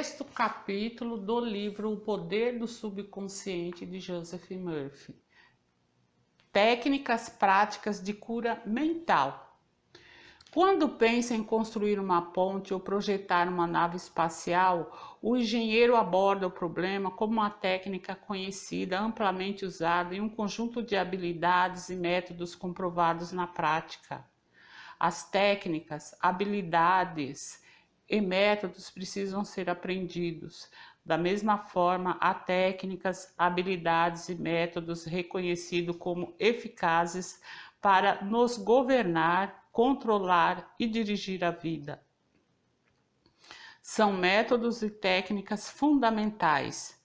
sexto capítulo do livro O Poder do Subconsciente, de Joseph Murphy. Técnicas práticas de cura mental. Quando pensa em construir uma ponte ou projetar uma nave espacial, o engenheiro aborda o problema como uma técnica conhecida, amplamente usada em um conjunto de habilidades e métodos comprovados na prática. As técnicas, habilidades e métodos precisam ser aprendidos. Da mesma forma, há técnicas, habilidades e métodos reconhecidos como eficazes para nos governar, controlar e dirigir a vida. São métodos e técnicas fundamentais.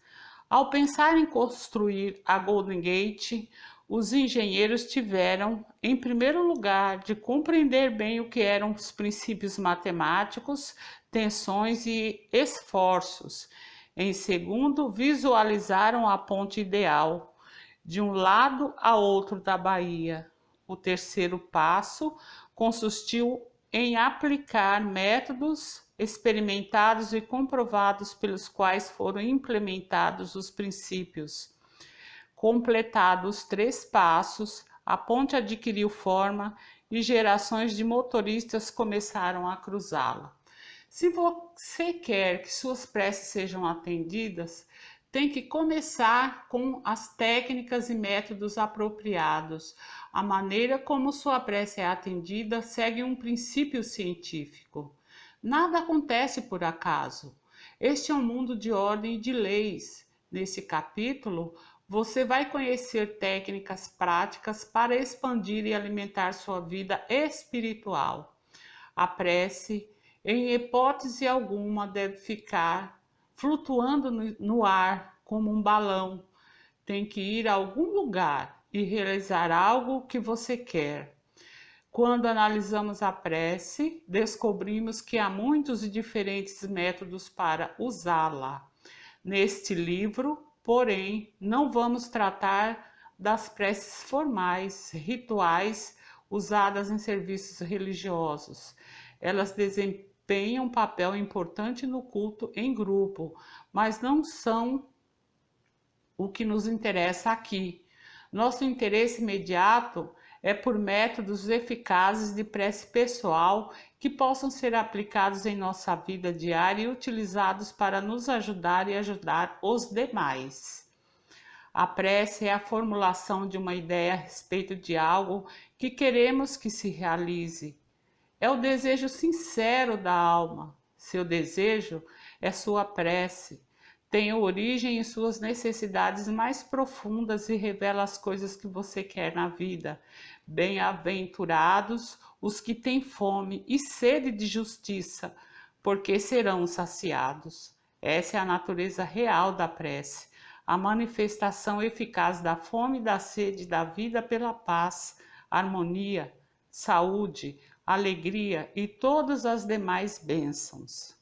Ao pensar em construir a Golden Gate, os engenheiros tiveram, em primeiro lugar, de compreender bem o que eram os princípios matemáticos, tensões e esforços. Em segundo, visualizaram a ponte ideal, de um lado a outro da baía. O terceiro passo consistiu em aplicar métodos experimentados e comprovados pelos quais foram implementados os princípios. Completados os 3 passos, a ponte adquiriu forma e gerações de motoristas começaram a cruzá-la. Se você quer que suas preces sejam atendidas, tem que começar com as técnicas e métodos apropriados. A maneira como sua prece é atendida segue um princípio científico. Nada acontece por acaso. Este é um mundo de ordem e de leis. Nesse capítulo, você vai conhecer técnicas práticas para expandir e alimentar sua vida espiritual. A prece, em hipótese alguma, deve ficar flutuando no ar como um balão. Tem que ir a algum lugar e realizar algo que você quer. Quando analisamos a prece, descobrimos que há muitos e diferentes métodos para usá-la. Neste livro, porém, não vamos tratar das preces formais, rituais, usadas em serviços religiosos. Elas desempenham um papel importante no culto em grupo, mas não são o que nos interessa aqui. Nosso interesse imediato é por métodos eficazes de prece pessoal que possam ser aplicados em nossa vida diária e utilizados para nos ajudar e ajudar os demais. A prece é a formulação de uma ideia a respeito de algo que queremos que se realize. É o desejo sincero da alma. Seu desejo é sua prece. Tem origem em suas necessidades mais profundas e revela as coisas que você quer na vida. Bem-aventurados os que têm fome e sede de justiça, porque serão saciados. Essa é a natureza real da prece, a manifestação eficaz da fome e da sede da vida pela paz, harmonia, saúde, alegria e todas as demais bênçãos.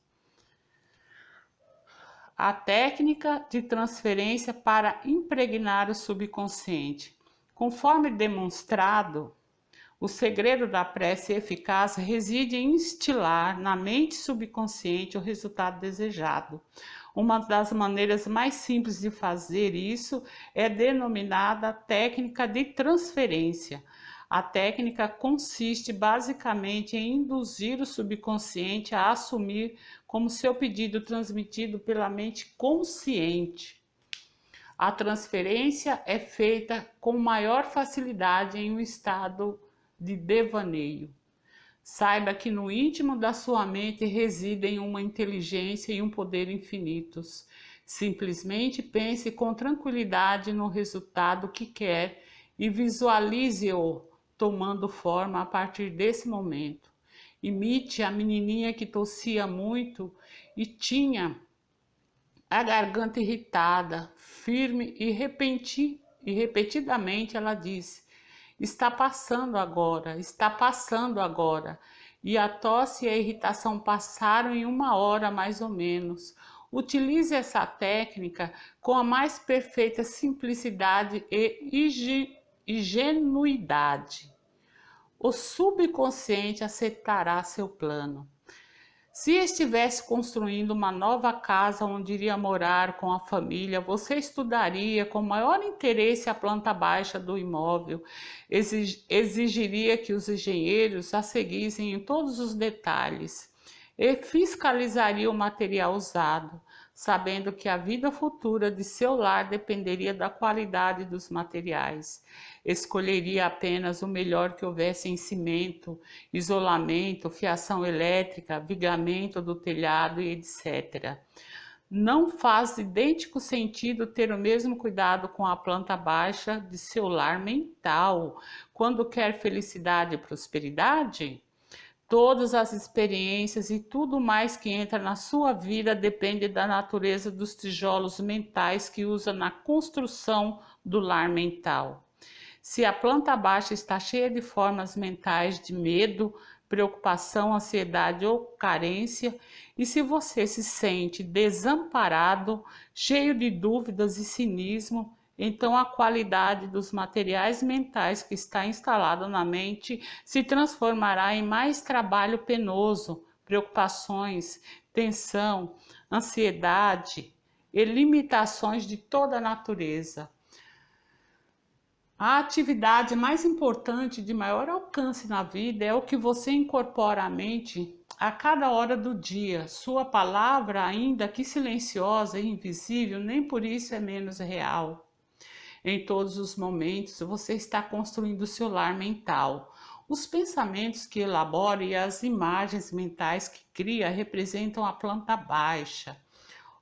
A técnica de transferência para impregnar o subconsciente. Conforme demonstrado, o segredo da prece eficaz reside em instilar na mente subconsciente o resultado desejado. Uma das maneiras mais simples de fazer isso é denominada técnica de transferência. A técnica consiste basicamente em induzir o subconsciente a assumir como seu pedido transmitido pela mente consciente. A transferência é feita com maior facilidade em um estado de devaneio. Saiba que no íntimo da sua mente residem uma inteligência e um poder infinitos. Simplesmente pense com tranquilidade no resultado que quer e visualize-o tomando forma a partir desse momento. Imite a menininha que tossia muito e tinha a garganta irritada, firme e repetidamente ela disse: está passando agora, está passando agora. E a tosse e a irritação passaram em 1 hora mais ou menos. Utilize essa técnica com a mais perfeita simplicidade e ingenuidade. O subconsciente aceitará seu plano. Se estivesse construindo uma nova casa onde iria morar com a família, você estudaria com maior interesse a planta baixa do imóvel, exigiria que os engenheiros a seguissem em todos os detalhes e fiscalizaria o material usado, sabendo que a vida futura de seu lar dependeria da qualidade dos materiais. Escolheria apenas o melhor que houvesse em cimento, isolamento, fiação elétrica, vigamento do telhado e etc. Não faz idêntico sentido ter o mesmo cuidado com a planta baixa de seu lar mental, quando quer felicidade e prosperidade? Todas as experiências e tudo mais que entra na sua vida depende da natureza dos tijolos mentais que usa na construção do lar mental. Se a planta baixa está cheia de formas mentais de medo, preocupação, ansiedade ou carência, e se você se sente desamparado, cheio de dúvidas e cinismo, então a qualidade dos materiais mentais que está instalado na mente se transformará em mais trabalho penoso, preocupações, tensão, ansiedade e limitações de toda a natureza. A atividade mais importante de maior alcance na vida é o que você incorpora à mente a cada hora do dia. Sua palavra, ainda que silenciosa e invisível, nem por isso é menos real. Em todos os momentos, você está construindo o seu lar mental. Os pensamentos que elabora e as imagens mentais que cria representam a planta baixa.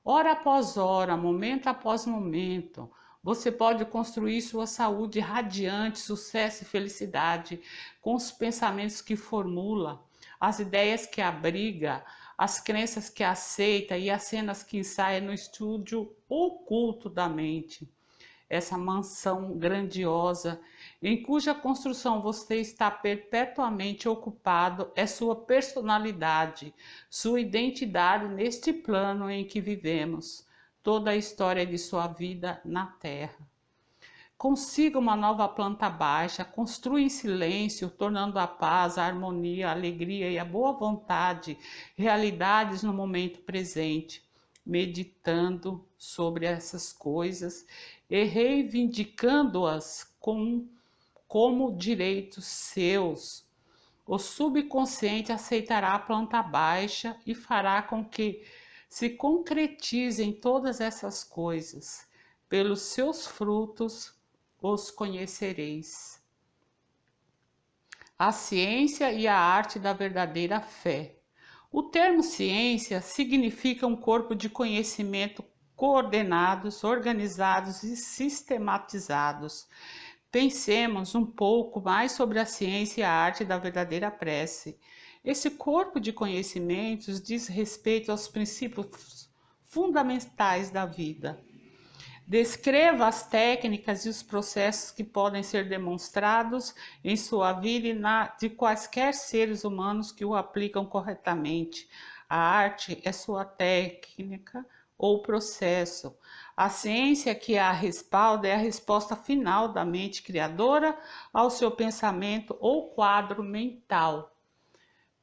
Hora após hora, momento após momento, você pode construir sua saúde radiante, sucesso e felicidade com os pensamentos que formula, as ideias que abriga, as crenças que aceita e as cenas que ensaia no estúdio oculto da mente. Essa mansão grandiosa, em cuja construção você está perpetuamente ocupado, é sua personalidade, sua identidade neste plano em que vivemos, toda a história de sua vida na Terra. Consiga uma nova planta baixa, construa em silêncio, tornando a paz, a harmonia, a alegria e a boa vontade realidades no momento presente, meditando sobre essas coisas e reivindicando-as como direitos seus. O subconsciente aceitará a planta baixa e fará com que se concretizem todas essas coisas. Pelos seus frutos os conhecereis. A ciência e a arte da verdadeira fé. O termo ciência significa um corpo de conhecimento coordenados, organizados e sistematizados. Pensemos um pouco mais sobre a ciência e a arte da verdadeira prece. Esse corpo de conhecimentos diz respeito aos princípios fundamentais da vida. Descreva as técnicas e os processos que podem ser demonstrados em sua vida e na de quaisquer seres humanos que o aplicam corretamente. A arte é sua técnica ou processo. A ciência que a respalda é a resposta final da mente criadora ao seu pensamento ou quadro mental.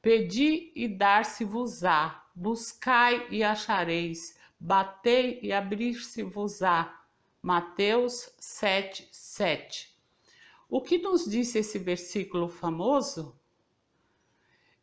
Pedi e dar-se-vos-á, buscai e achareis, batei e abrir-se-vos-á. Mateus 7:7. O que nos disse esse versículo famoso?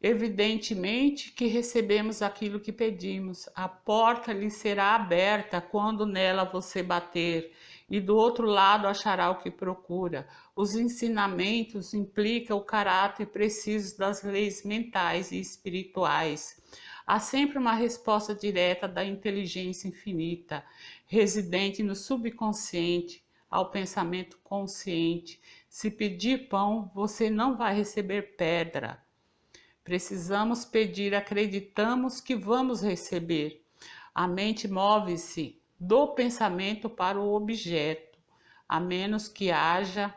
Evidentemente que recebemos aquilo que pedimos. A porta lhe será aberta quando nela você bater, e do outro lado achará o que procura. Os ensinamentos implicam o caráter preciso das leis mentais e espirituais. Há sempre uma resposta direta da inteligência infinita, residente no subconsciente, ao pensamento consciente. Se pedir pão, você não vai receber pedra. Precisamos pedir, acreditamos que vamos receber. A mente move-se do pensamento para o objeto, a menos que haja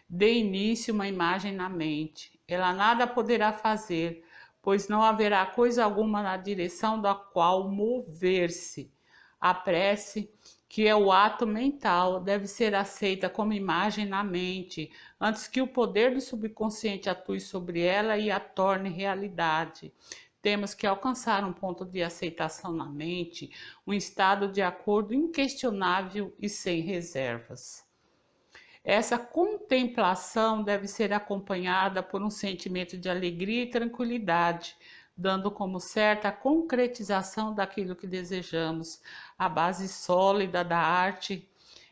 de início uma imagem na mente. Ela nada poderá fazer, pois não haverá coisa alguma na direção da qual mover-se. A prece, que é o ato mental, deve ser aceita como imagem na mente, antes que o poder do subconsciente atue sobre ela e a torne realidade. temos que alcançar um ponto de aceitação na mente, um estado de acordo inquestionável e sem reservas. Essa contemplação deve ser acompanhada por um sentimento de alegria e tranquilidade, dando como certa a concretização daquilo que desejamos. A base sólida da arte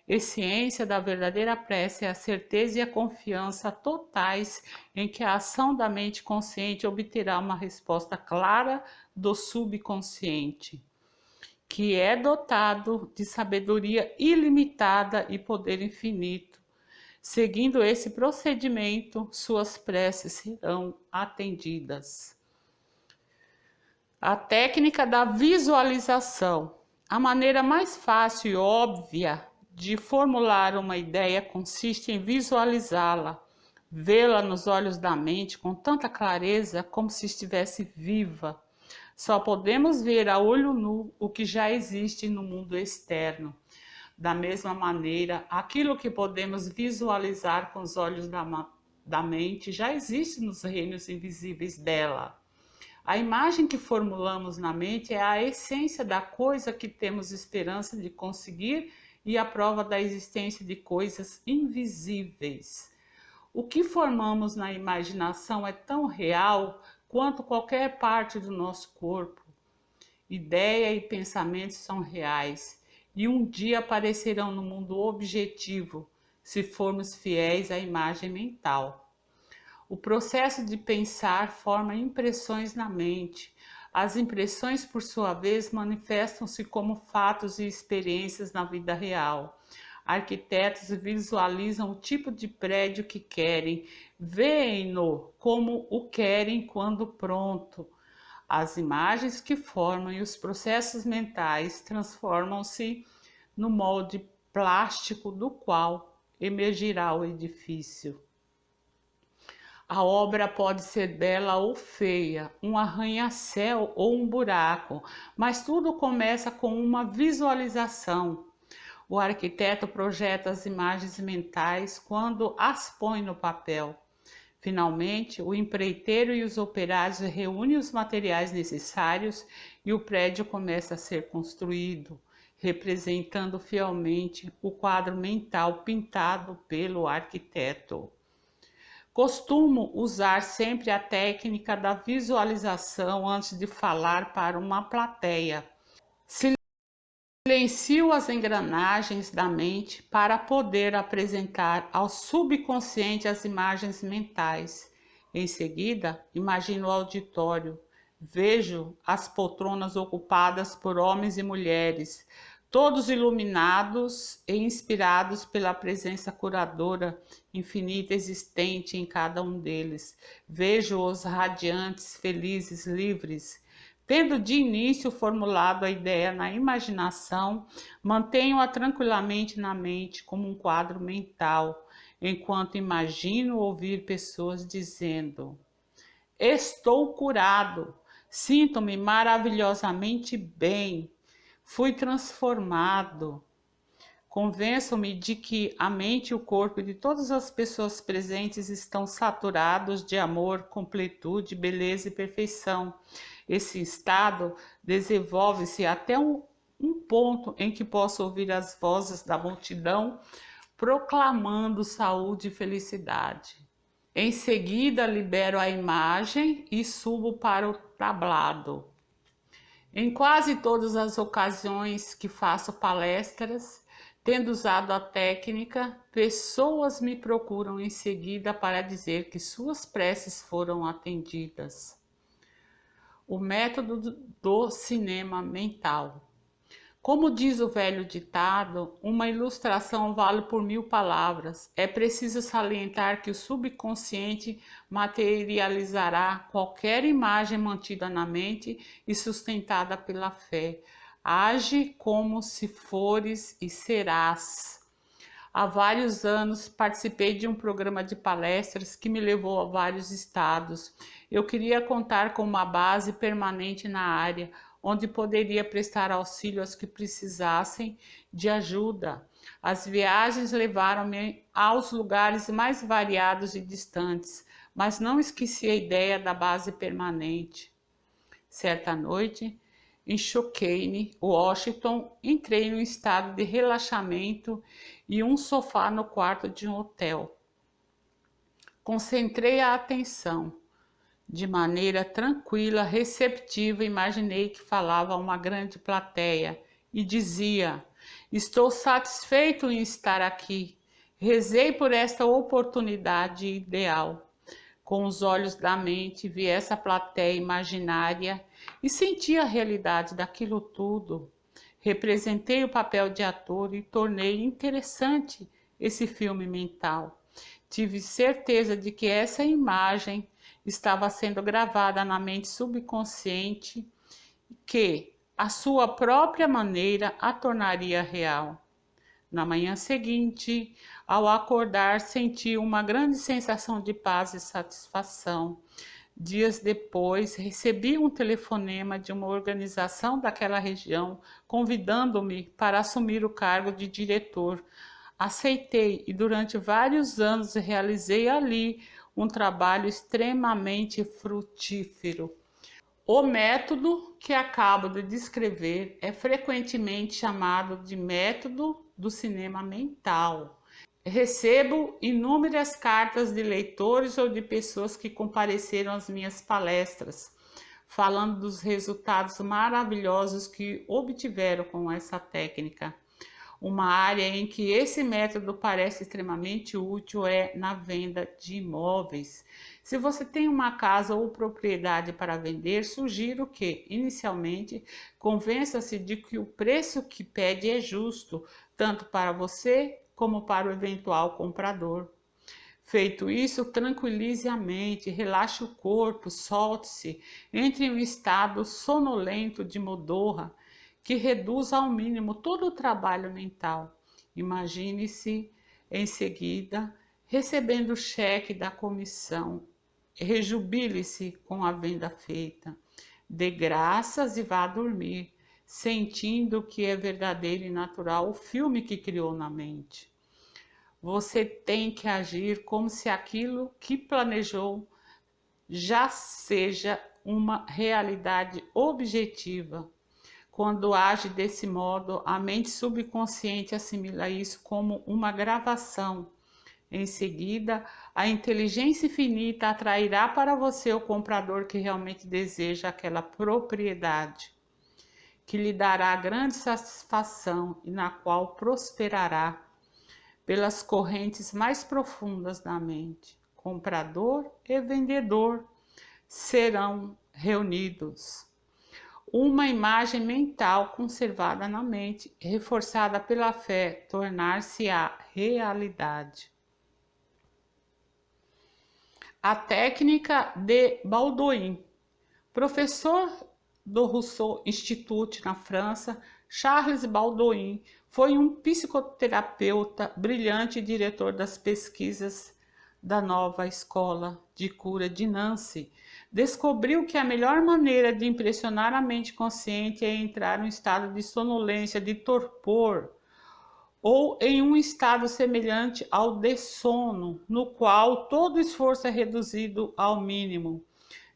e ciência da verdadeira prece é a certeza e a confiança totais em que a ação da mente consciente obterá uma resposta clara do subconsciente, que é dotado de sabedoria ilimitada e poder infinito. Seguindo esse procedimento, suas preces serão atendidas. A técnica da visualização. A maneira mais fácil e óbvia de formular uma ideia consiste em visualizá-la, vê-la nos olhos da mente com tanta clareza como se estivesse viva. Só podemos ver a olho nu o que já existe no mundo externo. Da mesma maneira, aquilo que podemos visualizar com os olhos da mente já existe nos reinos invisíveis dela. A imagem que formulamos na mente é a essência da coisa que temos esperança de conseguir e a prova da existência de coisas invisíveis. O que formamos na imaginação é tão real quanto qualquer parte do nosso corpo. Ideia e pensamentos são reais e um dia aparecerão no mundo objetivo, se formos fiéis à imagem mental. O processo de pensar forma impressões na mente. As impressões, por sua vez, manifestam-se como fatos e experiências na vida real. Arquitetos visualizam o tipo de prédio que querem, veem-no como o querem quando pronto. As imagens que formam e os processos mentais transformam-se no molde plástico do qual emergirá o edifício. A obra pode ser bela ou feia, um arranha-céu ou um buraco, mas tudo começa com uma visualização. O arquiteto projeta as imagens mentais quando as põe no papel. Finalmente, o empreiteiro e os operários reúnem os materiais necessários e o prédio começa a ser construído, representando fielmente o quadro mental pintado pelo arquiteto. Costumo usar sempre a técnica da visualização antes de falar para uma plateia. Silencio as engrenagens da mente para poder apresentar ao subconsciente as imagens mentais. Em seguida, imagino o auditório. Vejo as poltronas ocupadas por homens e mulheres, todos iluminados e inspirados pela presença curadora infinita existente em cada um deles. Vejo-os radiantes, felizes, livres. Tendo de início formulado a ideia na imaginação, mantenho-a tranquilamente na mente como um quadro mental, enquanto imagino ouvir pessoas dizendo: estou curado, sinto-me maravilhosamente bem, fui transformado. Convenço-me de que a mente e o corpo de todas as pessoas presentes estão saturados de amor, completude, beleza e perfeição. Esse estado desenvolve-se até um ponto em que posso ouvir as vozes da multidão proclamando saúde e felicidade. Em seguida, libero a imagem e subo para o tablado. Em quase todas as ocasiões que faço palestras, tendo usado a técnica, pessoas me procuram em seguida para dizer que suas preces foram atendidas. O método do cinema mental. Como diz o velho ditado, uma ilustração vale por 1000 palavras. É preciso salientar que o subconsciente materializará qualquer imagem mantida na mente e sustentada pela fé. Age como se fores e serás. Há vários anos participei de um programa de palestras que me levou a vários estados. Eu queria contar com uma base permanente na área, onde poderia prestar auxílio aos que precisassem de ajuda. As viagens levaram-me aos lugares mais variados e distantes, mas não esqueci a ideia da base permanente. Certa noite, em Spokane, Washington, entrei num estado de relaxamento e um sofá no quarto de um hotel. Concentrei a atenção. De maneira tranquila, receptiva, imaginei que falava a uma grande plateia e dizia: estou satisfeito em estar aqui. Rezei por esta oportunidade ideal. Com os olhos da mente, vi essa plateia imaginária e senti a realidade daquilo tudo. Representei o papel de ator e tornei interessante esse filme mental. Tive certeza de que essa imagem estava sendo gravada na mente subconsciente, que, à sua própria maneira, a tornaria real. Na manhã seguinte, ao acordar, senti uma grande sensação de paz e satisfação. Dias depois, recebi um telefonema de uma organização daquela região convidando-me para assumir o cargo de diretor. Aceitei e durante vários anos realizei ali um trabalho extremamente frutífero. O método que acabo de descrever é frequentemente chamado de método do cinema mental. Recebo inúmeras cartas de leitores ou de pessoas que compareceram às minhas palestras, falando dos resultados maravilhosos que obtiveram com essa técnica. Uma área em que esse método parece extremamente útil é na venda de imóveis. Se você tem uma casa ou propriedade para vender, sugiro que, inicialmente, convença-se de que o preço que pede é justo, tanto para você como para o eventual comprador. Feito isso, tranquilize a mente, relaxe o corpo, solte-se, entre em um estado sonolento de modorra, que reduz ao mínimo todo o trabalho mental. Imagine-se, em seguida, recebendo o cheque da comissão. Rejubile-se com a venda feita. Dê graças e vá dormir, sentindo que é verdadeiro e natural o filme que criou na mente. Você tem que agir como se aquilo que planejou já seja uma realidade objetiva. Quando age desse modo, a mente subconsciente assimila isso como uma gravação. Em seguida, a inteligência infinita atrairá para você o comprador que realmente deseja aquela propriedade, que lhe dará grande satisfação e na qual prosperará pelas correntes mais profundas da mente. Comprador e vendedor serão reunidos. Uma imagem mental conservada na mente, reforçada pela fé, tornar-se-á realidade. A técnica de Baldwin. Professor do Rousseau Institute na França, Charles Baldwin foi um psicoterapeuta brilhante e diretor das pesquisas da nova escola de cura de Nancy. Descobriu que a melhor maneira de impressionar a mente consciente é entrar em um estado de sonolência, de torpor, ou em um estado semelhante ao de sono, no qual todo esforço é reduzido ao mínimo.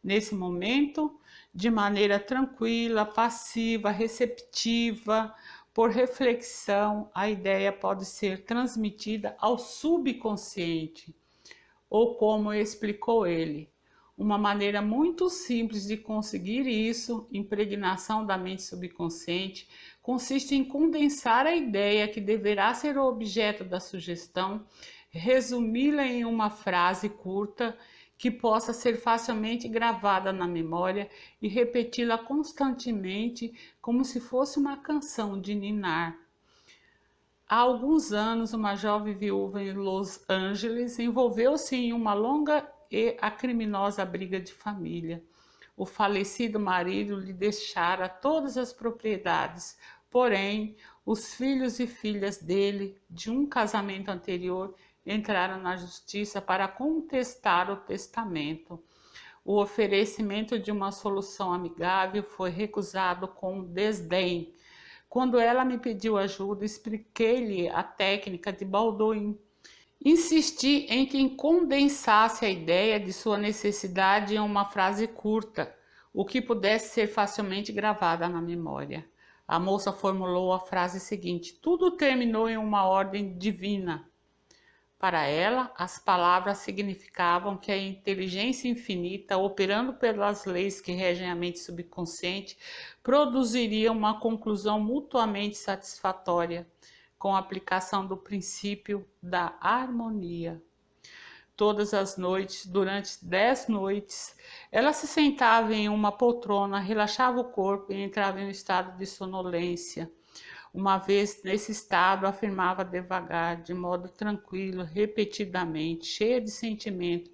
Nesse momento, de maneira tranquila, passiva, receptiva, por reflexão, a ideia pode ser transmitida ao subconsciente, ou como explicou ele, uma maneira muito simples de conseguir isso, impregnação da mente subconsciente, consiste em condensar a ideia que deverá ser o objeto da sugestão, resumi-la em uma frase curta que possa ser facilmente gravada na memória e repeti-la constantemente como se fosse uma canção de ninar. Há alguns anos, uma jovem viúva em Los Angeles envolveu-se em uma longa e acriminosa briga de família. O falecido marido lhe deixara todas as propriedades, porém, os filhos e filhas dele, de um casamento anterior, entraram na justiça para contestar o testamento. O oferecimento de uma solução amigável foi recusado com desdém. Quando ela me pediu ajuda, expliquei-lhe a técnica de Baldwin. Insisti em que condensasse a ideia de sua necessidade em uma frase curta. o que pudesse ser facilmente gravada na memória. A moça formulou a frase seguinte: tudo terminou em uma ordem divina. Para ela, as palavras significavam que a inteligência infinita, operando pelas leis que regem a mente subconsciente, produziria uma conclusão mutuamente satisfatória, com a aplicação do princípio da harmonia. Todas as noites, durante 10 noites, ela se sentava em uma poltrona, relaxava o corpo e entrava em um estado de sonolência. Uma vez nesse estado, afirmava devagar, de modo tranquilo, repetidamente, cheia de sentimento: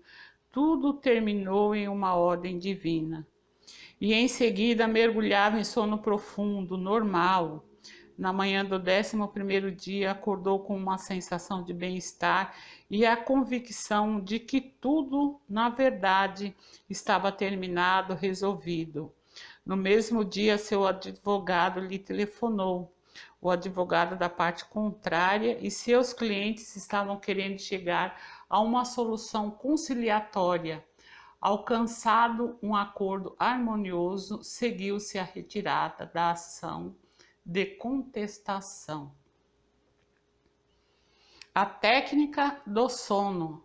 tudo terminou em uma ordem divina. E em seguida mergulhava em sono profundo, normal. Na manhã do 11º dia, acordou com uma sensação de bem-estar e a convicção de que tudo, na verdade, estava terminado, resolvido. No mesmo dia, seu advogado lhe telefonou. O advogado da parte contrária e seus clientes estavam querendo chegar a uma solução conciliatória. Alcançado um acordo harmonioso, seguiu-se a retirada da ação de contestação. A técnica do sono.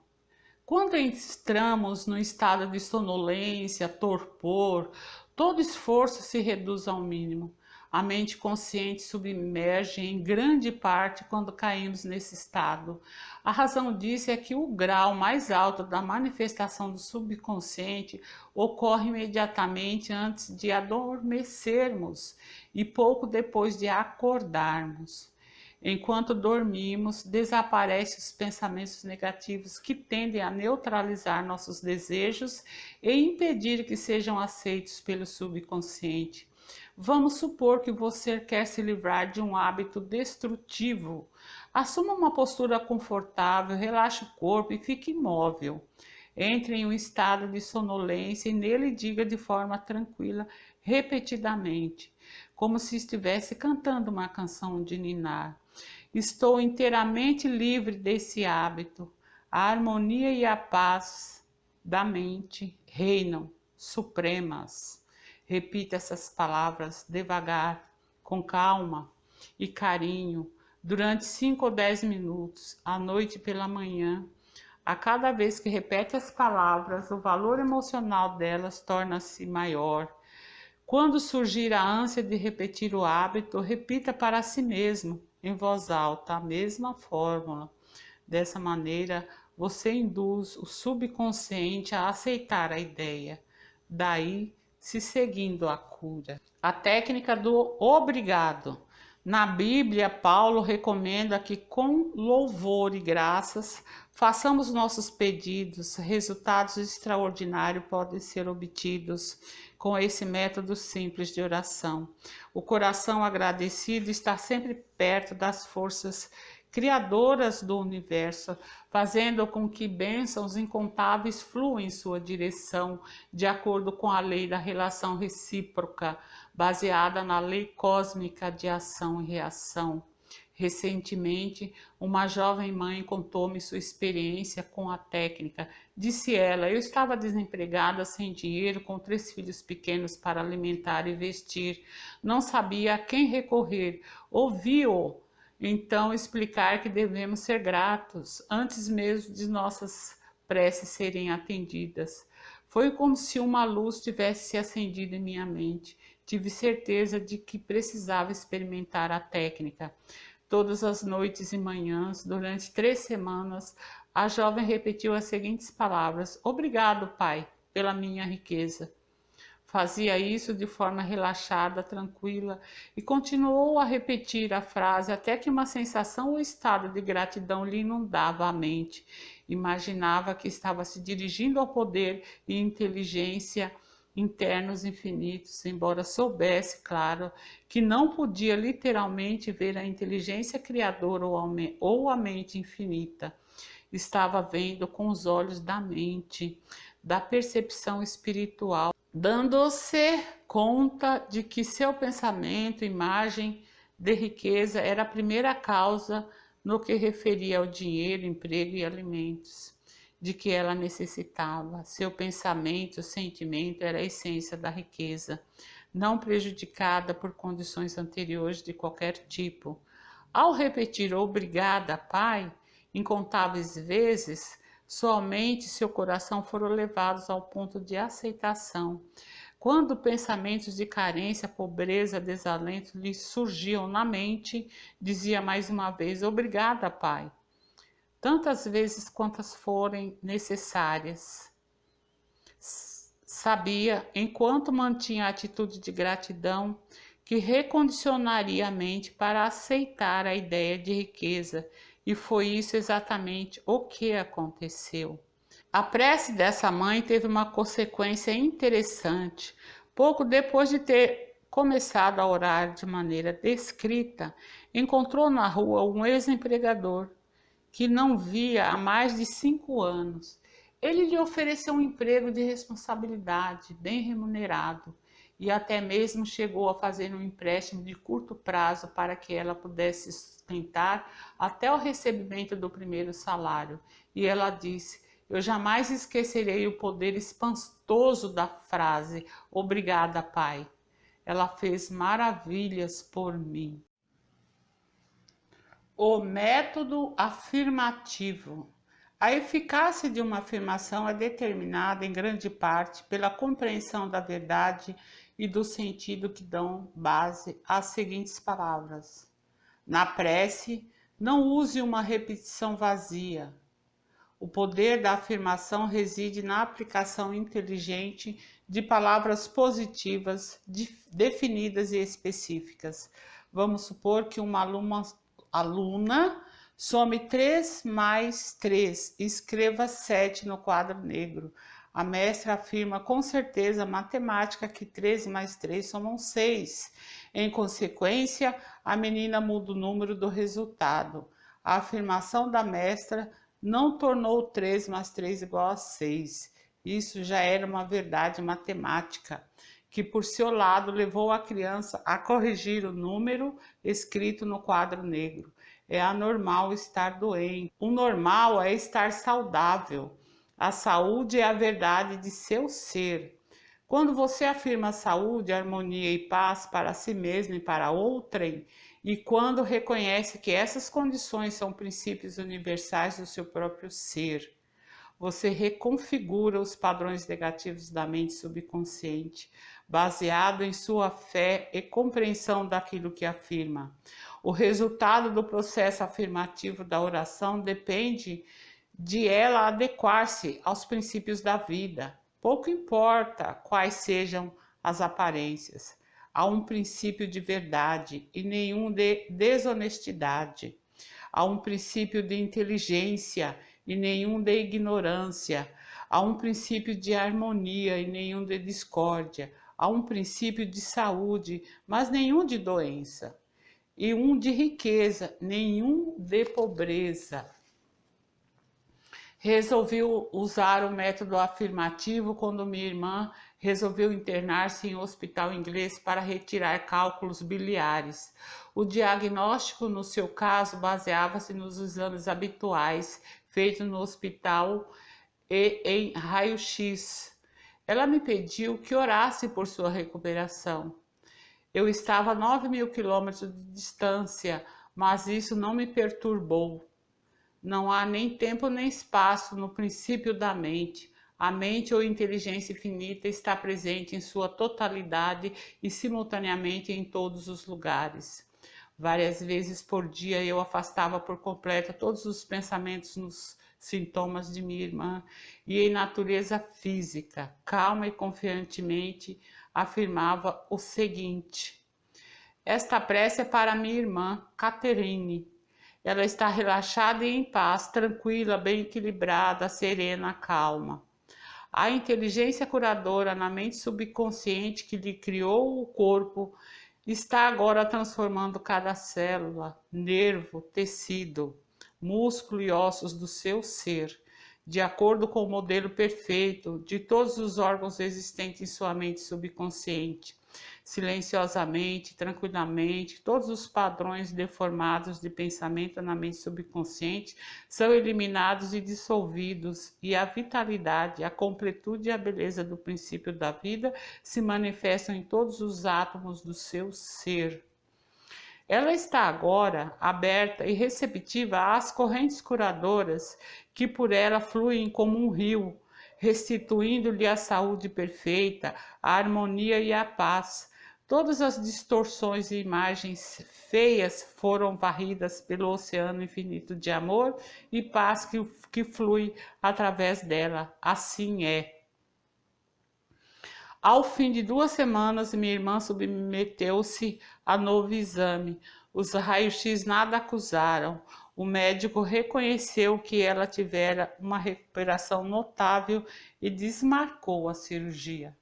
Quando entramos no estado de sonolência, torpor, todo esforço se reduz ao mínimo. A mente consciente submerge em grande parte quando caímos nesse estado. A razão disso é que o grau mais alto da manifestação do subconsciente ocorre imediatamente antes de adormecermos e pouco depois de acordarmos. Enquanto dormimos, desaparecem os pensamentos negativos que tendem a neutralizar nossos desejos e impedir que sejam aceitos pelo subconsciente. Vamos supor que você quer se livrar de um hábito destrutivo. Assuma uma postura confortável, relaxe o corpo e fique imóvel. Entre em um estado de sonolência e nele diga de forma tranquila, repetidamente, como se estivesse cantando uma canção de ninar: estou inteiramente livre desse hábito. A harmonia e a paz da mente reinam supremas. Repita essas palavras devagar, com calma e carinho, durante 5 ou 10 minutos, à noite e pela manhã. A cada vez que repete as palavras, o valor emocional delas torna-se maior. Quando surgir a ânsia de repetir o hábito, repita para si mesmo, em voz alta, a mesma fórmula. Dessa maneira, você induz o subconsciente a aceitar a ideia. Daí, se seguindo a cura. A técnica do obrigado. Na Bíblia, Paulo recomenda que com louvor e graças façamos nossos pedidos. Resultados extraordinários podem ser obtidos com esse método simples de oração. O coração agradecido está sempre perto das forças criadoras do universo, fazendo com que bênçãos incontáveis fluam em sua direção, de acordo com a lei da relação recíproca, baseada na lei cósmica de ação e reação. Recentemente, uma jovem mãe contou-me sua experiência com a técnica. Disse ela: eu estava desempregada, sem dinheiro, com 3 filhos pequenos para alimentar e vestir. Não sabia a quem recorrer. Ouvi-o então explicar que devemos ser gratos antes mesmo de nossas preces serem atendidas. Foi como se uma luz tivesse se acendido em minha mente. Tive certeza de que precisava experimentar a técnica. Todas as noites e manhãs, durante 3 semanas, a jovem repetiu as seguintes palavras: obrigado, Pai, pela minha riqueza. Fazia isso de forma relaxada, tranquila, e continuou a repetir a frase até que uma sensação ou estado de gratidão lhe inundava a mente. Imaginava que estava se dirigindo ao poder e inteligência internos infinitos, embora soubesse, claro, que não podia literalmente ver a inteligência criadora ou a mente infinita. Estava vendo com os olhos da mente, da percepção espiritual, dando-se conta de que seu pensamento, imagem de riqueza era a primeira causa no que referia ao dinheiro, emprego e alimentos. de que ela necessitava. Seu pensamento, sentimento era a essência da riqueza, não prejudicada por condições anteriores de qualquer tipo. Ao repetir obrigada, pai, incontáveis vezes, somente seu coração foram levados ao ponto de aceitação. Quando pensamentos de carência, pobreza, desalento lhe surgiam na mente, dizia mais uma vez: obrigada, pai, tantas vezes quantas forem necessárias. Sabia, enquanto mantinha a atitude de gratidão, que recondicionaria a mente para aceitar a ideia de riqueza, e foi isso exatamente o que aconteceu. A prece dessa mãe teve uma consequência interessante. Pouco depois de ter começado a orar de maneira descrita, encontrou na rua um ex-empregador que não via há mais de 5 anos. Ele lhe ofereceu um emprego de responsabilidade, bem remunerado, e até mesmo chegou a fazer um empréstimo de curto prazo para que ela pudesse sustentar até o recebimento do primeiro salário. E ela disse: eu jamais esquecerei o poder espantoso da frase obrigada, pai. Ela fez maravilhas por mim. O método afirmativo. A eficácia de uma afirmação é determinada em grande parte pela compreensão da verdade e do sentido que dão base às seguintes palavras. Na prece, não use uma repetição vazia. O poder da afirmação reside na aplicação inteligente de palavras positivas, definidas e específicas. Vamos supor que uma aluna some 3 mais 3, escreva 7 no quadro negro. A mestra afirma com certeza matemática que 13 mais 3 somam 6. Em consequência, a menina muda o número do resultado. A afirmação da mestra não tornou 3 mais 3 igual a 6. Isso já era uma verdade matemática, que por seu lado levou a criança a corrigir o número escrito no quadro negro. É anormal estar doente. O normal é estar saudável. A saúde é a verdade de seu ser. Quando você afirma saúde, harmonia e paz para si mesmo e para outrem, e quando reconhece que essas condições são princípios universais do seu próprio ser, você reconfigura os padrões negativos da mente subconsciente, baseado em sua fé e compreensão daquilo que afirma. O resultado do processo afirmativo da oração depende de ela adequar-se aos princípios da vida. Pouco importa quais sejam as aparências. Há um princípio de verdade e nenhum de desonestidade. Há um princípio de inteligência e nenhum de ignorância. Há um princípio de harmonia e nenhum de discórdia. Há um princípio de saúde, mas nenhum de doença. E um de riqueza, nenhum de pobreza. Resolvi usar o método afirmativo quando minha irmã resolveu internar-se em um hospital inglês para retirar cálculos biliares. O diagnóstico, no seu caso, baseava-se nos exames habituais feitos no hospital e em raio-x. Ela me pediu que orasse por sua recuperação. Eu estava a 9.000 quilômetros de distância, mas isso não me perturbou. Não há nem tempo nem espaço no princípio da mente. A mente ou inteligência infinita está presente em sua totalidade e simultaneamente em todos os lugares. Várias vezes por dia eu afastava por completo todos os pensamentos nos sintomas de minha irmã e em natureza física, calma e confiantemente afirmava o seguinte: esta prece é para minha irmã Catherine. Ela está relaxada e em paz, tranquila, bem equilibrada, serena, calma. A inteligência curadora na mente subconsciente que lhe criou o corpo está agora transformando cada célula, nervo, tecido, músculo e ossos do seu ser, de acordo com o modelo perfeito de todos os órgãos existentes em sua mente subconsciente. Silenciosamente, tranquilamente, todos os padrões deformados de pensamento na mente subconsciente são eliminados e dissolvidos, e a vitalidade, a completude e a beleza do princípio da vida se manifestam em todos os átomos do seu ser. Ela está agora aberta e receptiva às correntes curadoras que por ela fluem como um rio, restituindo-lhe a saúde perfeita, a harmonia e a paz. Todas as distorções e imagens feias foram varridas pelo oceano infinito de amor e paz que flui através dela. Assim é. Ao fim de 2 semanas, minha irmã submeteu-se a novo exame. Os raios-x nada acusaram. O médico reconheceu que ela tivera uma recuperação notável e desmarcou a cirurgia.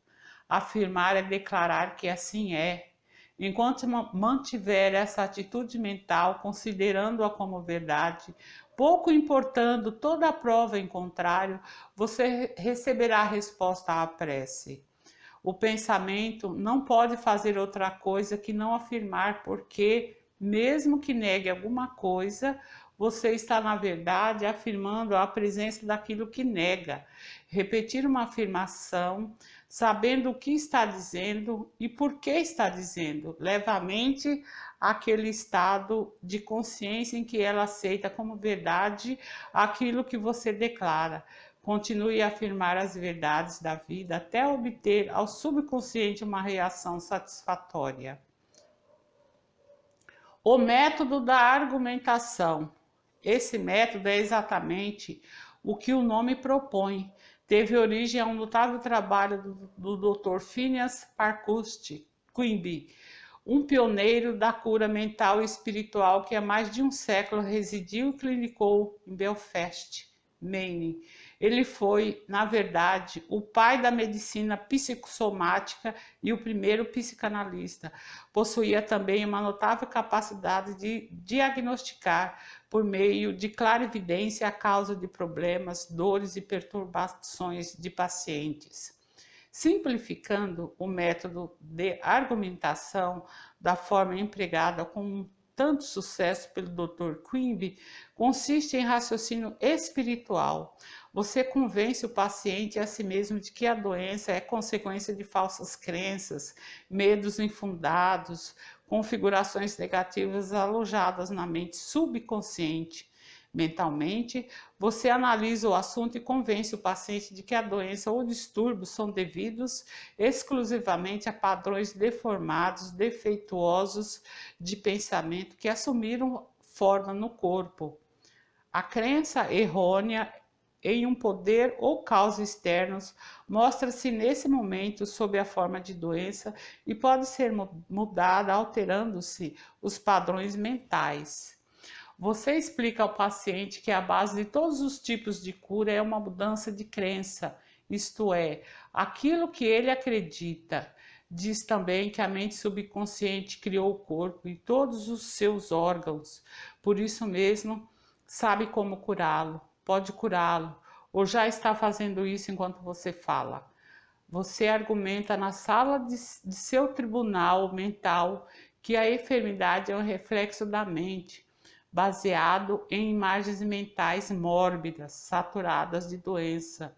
Afirmar é declarar que assim é. Enquanto mantiver essa atitude mental, considerando-a como verdade, pouco importando toda a prova em contrário, você receberá a resposta à prece. O pensamento não pode fazer outra coisa que não afirmar, porque, mesmo que negue alguma coisa, você está, na verdade, afirmando a presença daquilo que nega. Repetir uma afirmação, sabendo o que está dizendo e por que está dizendo, leva a mente àquele estado de consciência em que ela aceita como verdade aquilo que você declara. Continue a afirmar as verdades da vida até obter ao subconsciente uma reação satisfatória. O método da argumentação. Esse método é exatamente o que o nome propõe. Teve origem a um notável trabalho do Dr. Phineas Parkhurst Quimby, um pioneiro da cura mental e espiritual que há mais de um século residiu e clinicou em Belfast, Maine. Ele foi, na verdade, o pai da medicina psicossomática e o primeiro psicanalista. Possuía também uma notável capacidade de diagnosticar, por meio de clarividência, a causa de problemas, dores e perturbações de pacientes. Simplificando o método de argumentação da forma empregada com tanto sucesso pelo Dr. Quimby, consiste em raciocínio espiritual. Você convence o paciente a si mesmo de que a doença é consequência de falsas crenças, medos infundados, configurações negativas alojadas na mente subconsciente. Mentalmente, você analisa o assunto e convence o paciente de que a doença ou distúrbios são devidos exclusivamente a padrões deformados, defeituosos de pensamento que assumiram forma no corpo. A crença errônea em um poder ou causa externos mostra-se nesse momento sob a forma de doença e pode ser mudada alterando-se os padrões mentais. Você explica ao paciente que a base de todos os tipos de cura é uma mudança de crença, isto é, aquilo que ele acredita. Diz também que a mente subconsciente criou o corpo e todos os seus órgãos, por isso mesmo sabe como curá-lo, pode curá-lo, ou já está fazendo isso enquanto você fala. Você argumenta na sala de seu tribunal mental que a enfermidade é um reflexo da mente, baseado em imagens mentais mórbidas, saturadas de doença,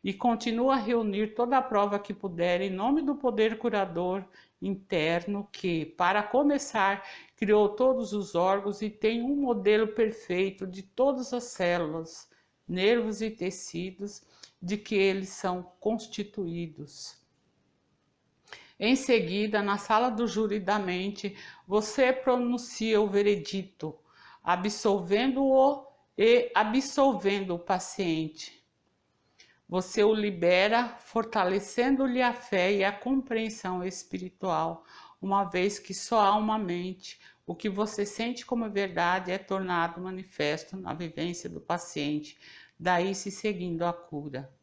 e continua a reunir toda a prova que puder em nome do poder curador interno que, para começar, criou todos os órgãos e tem um modelo perfeito de todas as células, nervos e tecidos de que eles são constituídos. Em seguida, na sala do júri da mente, você pronuncia o veredito, absolvendo-o e absolvendo o paciente. Você o libera, fortalecendo-lhe a fé e a compreensão espiritual, uma vez que só há uma mente. O que você sente como verdade é tornado manifesto na vivência do paciente, daí se seguindo a cura.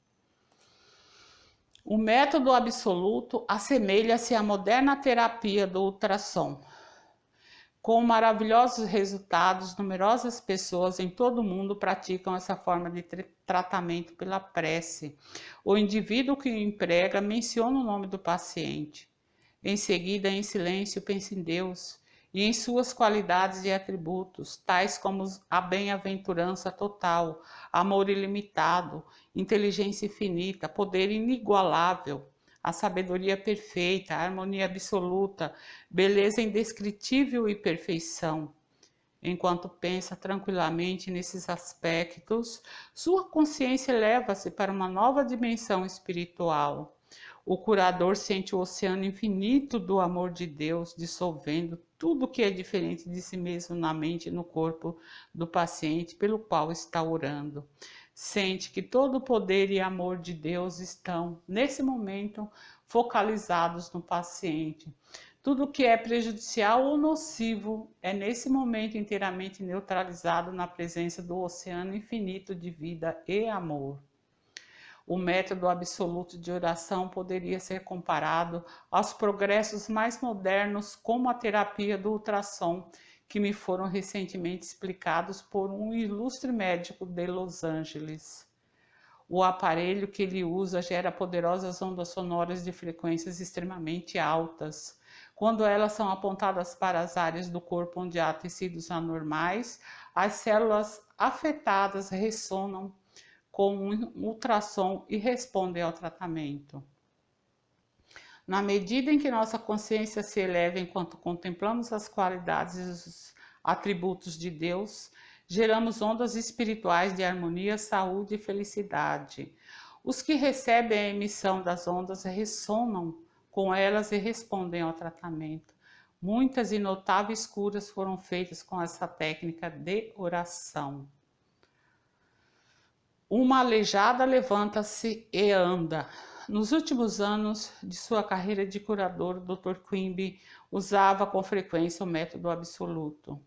O método absoluto assemelha-se à moderna terapia do ultrassom. Com maravilhosos resultados, numerosas pessoas em todo o mundo praticam essa forma de tratamento pela prece. O indivíduo que o emprega menciona o nome do paciente. Em seguida, em silêncio, pense em Deus e em suas qualidades e atributos, tais como a bem-aventurança total, amor ilimitado, inteligência infinita, poder inigualável, a sabedoria perfeita, a harmonia absoluta, beleza indescritível e perfeição. Enquanto pensa tranquilamente nesses aspectos, sua consciência eleva-se para uma nova dimensão espiritual. O curador sente o oceano infinito do amor de Deus dissolvendo tudo que é diferente de si mesmo na mente e no corpo do paciente pelo qual está orando. Sente que todo o poder e amor de Deus estão, nesse momento, focalizados no paciente. Tudo que é prejudicial ou nocivo é, nesse momento, inteiramente neutralizado na presença do oceano infinito de vida e amor. O método absoluto de oração poderia ser comparado aos progressos mais modernos, como a terapia do ultrassom, que me foram recentemente explicados por um ilustre médico de Los Angeles. O aparelho que ele usa gera poderosas ondas sonoras de frequências extremamente altas. Quando elas são apontadas para as áreas do corpo onde há tecidos anormais, as células afetadas ressonam com um ultrassom e respondem ao tratamento. Na medida em que nossa consciência se eleva enquanto contemplamos as qualidades e os atributos de Deus, geramos ondas espirituais de harmonia, saúde e felicidade. Os que recebem a emissão das ondas ressonam com elas e respondem ao tratamento. Muitas e notáveis curas foram feitas com essa técnica de oração. Uma aleijada levanta-se e anda. Nos últimos anos de sua carreira de curador, o Dr. Quimby usava com frequência o método absoluto.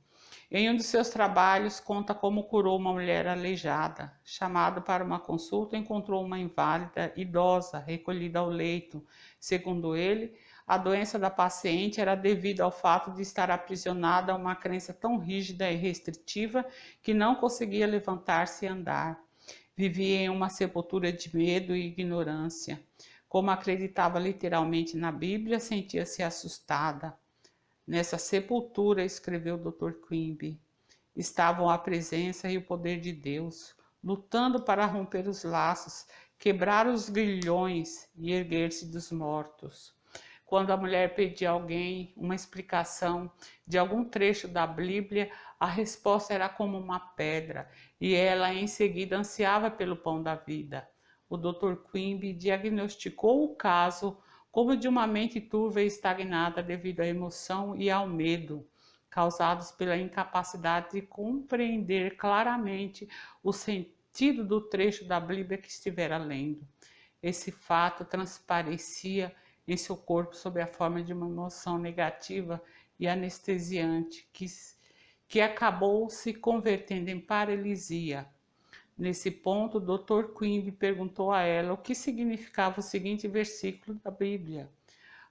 Em um de seus trabalhos, conta como curou uma mulher aleijada. Chamado para uma consulta, encontrou uma inválida idosa recolhida ao leito. Segundo ele, a doença da paciente era devida ao fato de estar aprisionada a uma crença tão rígida e restritiva que não conseguia levantar-se e andar. Vivia em uma sepultura de medo e ignorância. Como acreditava literalmente na Bíblia, sentia-se assustada. Nessa sepultura, escreveu o Dr. Quimby, estavam a presença e o poder de Deus, lutando para romper os laços, quebrar os grilhões e erguer-se dos mortos. Quando a mulher pedia a alguém uma explicação de algum trecho da Bíblia, a resposta era como uma pedra, e ela em seguida ansiava pelo pão da vida. O Dr. Quimby diagnosticou o caso como de uma mente turva e estagnada devido à emoção e ao medo, causados pela incapacidade de compreender claramente o sentido do trecho da Bíblia que estivera lendo. Esse fato transparecia em seu corpo sob a forma de uma emoção negativa e anestesiante que acabou se convertendo em paralisia. Nesse ponto, o Dr. Quimby perguntou a ela o que significava o seguinte versículo da Bíblia: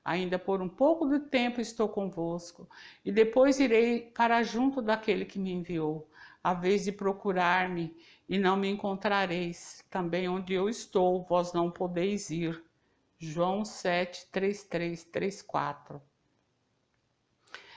ainda por um pouco de tempo estou convosco, e depois irei para junto daquele que me enviou. A vez de procurar-me, e não me encontrareis. Também onde eu estou, vós não podeis ir. João 7, 33, 34.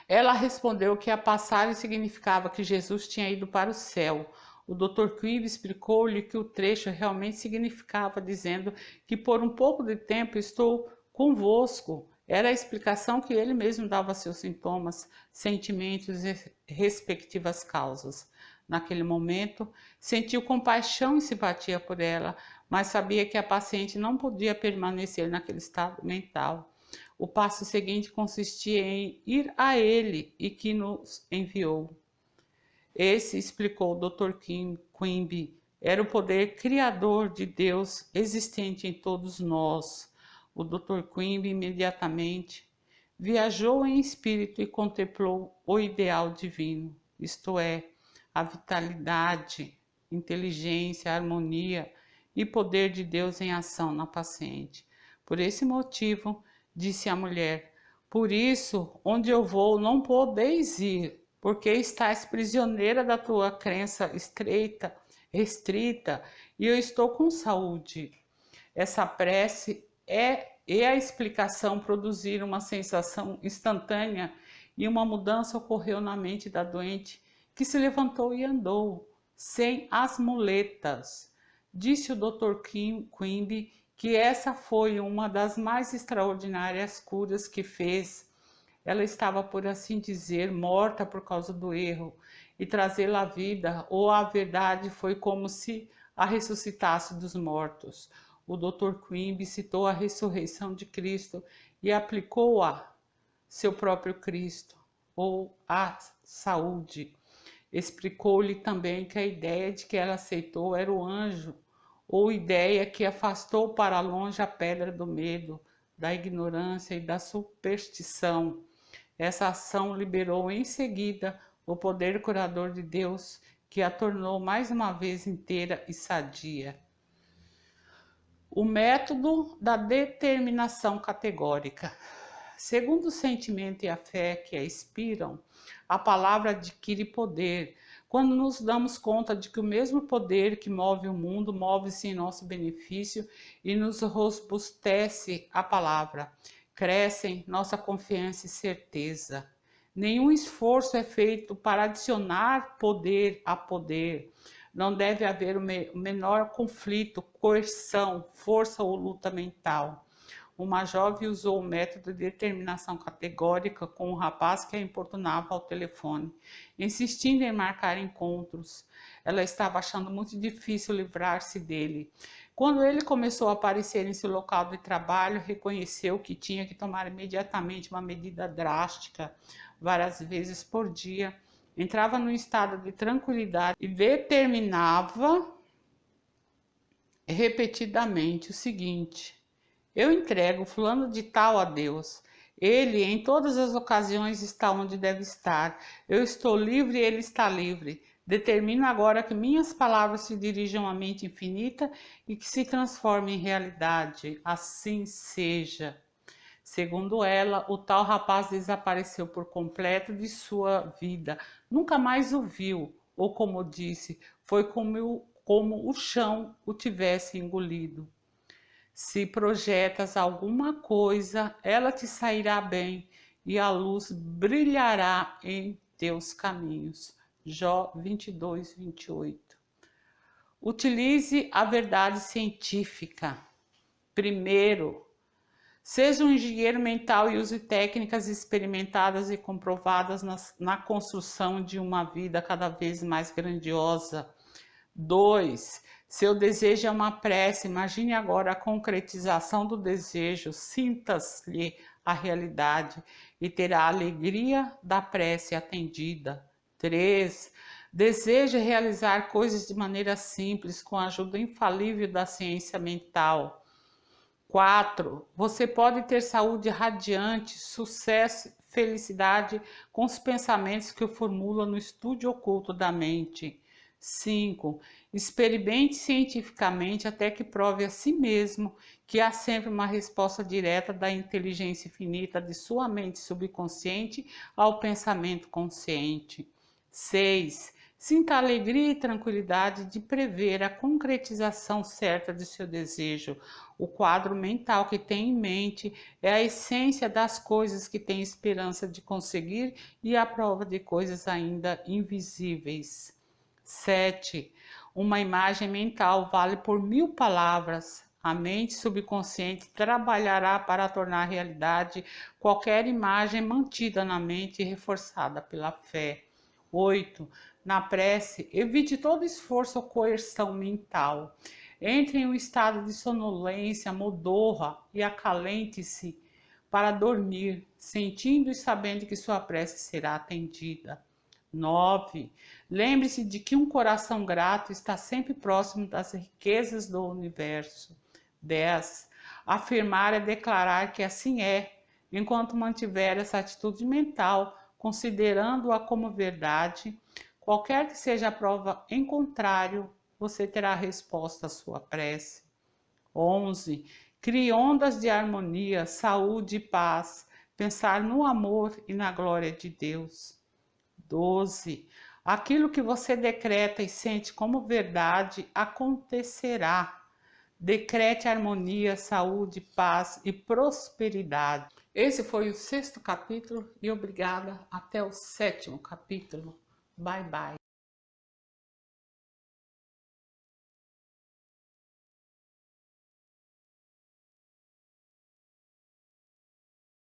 Ela respondeu que a passagem significava que Jesus tinha ido para o céu. O Dr. Quimby explicou-lhe que o trecho realmente significava, dizendo que por um pouco de tempo estou convosco. Era a explicação que ele mesmo dava a seus sintomas, sentimentos e respectivas causas. Naquele momento, sentiu compaixão e simpatia por ela, mas sabia que a paciente não podia permanecer naquele estado mental. O passo seguinte consistia em ir a ele e que nos enviou. Esse, explicou o Dr. Quimby, era o poder criador de Deus existente em todos nós. O Dr. Quimby imediatamente viajou em espírito e contemplou o ideal divino, isto é, a vitalidade, inteligência, harmonia e poder de Deus em ação na paciente. Por esse motivo, disse a mulher, por isso, onde eu vou, não podeis ir, porque estás prisioneira da tua crença estreita, restrita, e eu estou com saúde. Essa prece é e a explicação produziram uma sensação instantânea e uma mudança ocorreu na mente da doente, que se levantou e andou, sem as muletas. Disse o Dr. Quimby que essa foi uma das mais extraordinárias curas que fez. Ela estava, por assim dizer, morta por causa do erro, e trazê-la à vida ou à verdade foi como se a ressuscitasse dos mortos. O Dr. Quimby citou a ressurreição de Cristo e aplicou a seu próprio Cristo, ou a saúde. Explicou-lhe também que a ideia de que ela aceitou era o anjo, ou ideia que afastou para longe a pedra do medo, da ignorância e da superstição. Essa ação liberou em seguida o poder curador de Deus, que a tornou mais uma vez inteira e sadia. O método da determinação categórica. Segundo o sentimento e a fé que a inspiram, a palavra adquire poder quando nos damos conta de que o mesmo poder que move o mundo move-se em nosso benefício e nos robustece a palavra. Crescem nossa confiança e certeza. Nenhum esforço é feito para adicionar poder a poder. Não deve haver o menor conflito, coerção, força ou luta mental. Uma jovem usou o método de determinação categórica com um rapaz que a importunava ao telefone, insistindo em marcar encontros. Ela estava achando muito difícil livrar-se dele. Quando ele começou a aparecer em seu local de trabalho, reconheceu que tinha que tomar imediatamente uma medida drástica, várias vezes por dia. Entrava num estado de tranquilidade e determinava repetidamente o seguinte: eu entrego fulano de tal a Deus. Ele, em todas as ocasiões, está onde deve estar. Eu estou livre e ele está livre. Determino agora que minhas palavras se dirijam à mente infinita e que se transformem em realidade. Assim seja. Segundo ela, o tal rapaz desapareceu por completo de sua vida. Nunca mais o viu, ou como disse, foi como o chão o tivesse engolido. Se projetas alguma coisa, ela te sairá bem e a luz brilhará em teus caminhos. Jó 22, 28. Utilize a verdade científica. Primeiro, seja um engenheiro mental e use técnicas experimentadas e comprovadas na construção de uma vida cada vez mais grandiosa. 2. Seu desejo é uma prece. Imagine agora a concretização do desejo. Sinta-lhe a realidade e terá a alegria da prece atendida. 3. Deseja realizar coisas de maneira simples, com a ajuda infalível da ciência mental. 4. Você pode ter saúde radiante, sucesso, felicidade com os pensamentos que o formula no estúdio oculto da mente. 5. Experimente cientificamente até que prove a si mesmo que há sempre uma resposta direta da inteligência infinita de sua mente subconsciente ao pensamento consciente. 6. Sinta a alegria e tranquilidade de prever a concretização certa de seu desejo. O quadro mental que tem em mente é a essência das coisas que tem esperança de conseguir e a prova de coisas ainda invisíveis. 7. Uma imagem mental vale por 1000 palavras. A mente subconsciente trabalhará para tornar realidade qualquer imagem mantida na mente e reforçada pela fé. 8. Na prece, evite todo esforço ou coerção mental. Entre em um estado de sonolência modorra e acalente-se para dormir, sentindo e sabendo que sua prece será atendida. 9. Lembre-se de que um coração grato está sempre próximo das riquezas do universo. 10. Afirmar é declarar que assim é, enquanto mantiver essa atitude mental, considerando-a como verdade. Qualquer que seja a prova em contrário, você terá a resposta à sua prece. 11. Crie ondas de harmonia, saúde e paz. Pensar no amor e na glória de Deus. 12. Aquilo que você decreta e sente como verdade acontecerá. decrete harmonia, saúde, paz e prosperidade. Esse foi o 6º capítulo e obrigada. Até o 7º capítulo. Bye, bye.